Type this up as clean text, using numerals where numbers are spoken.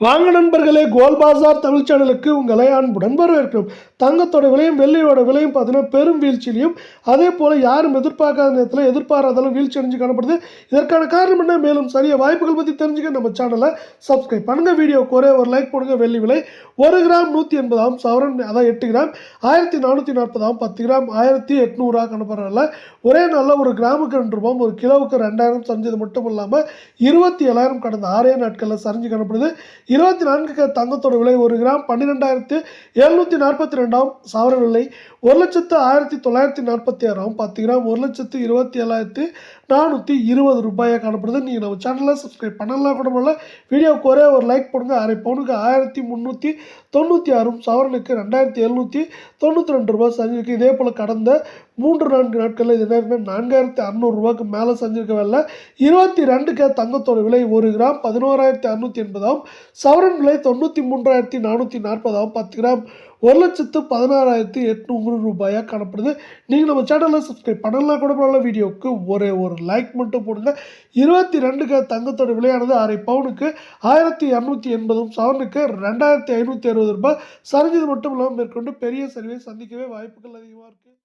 வாங்க நண்பர்களே, கோல் பாசார் தமிழ் சேனலுக்கு உங்களை அன்புடன் வரவேற்கிறோம். தங்கத்தோட விலையும் வெள்ளியோட விலையும் பார்த்தீங்கன்னா பெரும் வீழ்ச்சியிலையும், அதே போல் யாரும் எதிர்பார்க்காத நேரத்தில் எதிர்பாராதாலும் வீழ்ச்சி அடைஞ்சு காணப்படுது. இதற்கான காரணம் என்ன, மேலும் சரிய வாய்ப்புகள் பற்றி தெரிஞ்சுக்க நம்ம சேனலை சப்ஸ்கிரைப் பண்ணுங்கள். வீடியோக்கு ஒரு லைக் போடுங்க. வெள்ளி விலை 1 கிராம் 180 சவரன், அதான் 8 கிராம் 1440, 10 கிராம் 1800 காணப்படுறதில்ல. ஒரே நாளில் ஒரு கிராமுக்கு 2 ரூபாய், ஒரு கிலோவுக்கு 2000 சரிஞ்சது மட்டும் இல்லாமல் 27,000 கடந்த 6 நாட்களில் சரிஞ்சு காணப்படுது. 24 தங்கத்தோட விலை 1 கிராம் 12,742 சவரன் விலை 1,01,1946, 10 கிராம் 1,27,420 ரூபாயாக காணப்படுது. நீங்கள் நம்ம சேனலில் சப்ஸ்கிரைப் பண்ணலாம் கூட பண்ணல. வீடியோவுக்கு ஒரு லைக் போடுங்க. அரை பவுனுக்கு 1,396 சவரனுக்கு 2,792 ரூபாய் செஞ்சிருக்கு. இதே போல் கடந்த 3-4 நாட்களில் இது என்ன 4,600 ரூபாய்க்கு மேலே செஞ்சிருக்கவில்லை. 22 தங்கத்தோட விலை 1 கிராம் 11,680 சவரன் விலை 93,440, 10 கிராம் 1,16,800 ரூபாயாக காணப்படுது. நீங்கள் நம்ம சேனலில் சப்ஸ்கிரைப் பண்ணலாம் கூட பண்ணல. வீடியோவுக்கு ஒரு லைக் மட்டும் போடுங்க. 22 தங்கத்தோட விலையானது அரை பவுனுக்கு 1,280 சவரனுக்கு 2,560 ரூபாய் சரிஞ்சது மட்டும் இல்லாமல் மேற்கொண்டு பெரிய சரிவை சந்திக்கவே வாய்ப்புகள் அதிகமாக இருக்குது.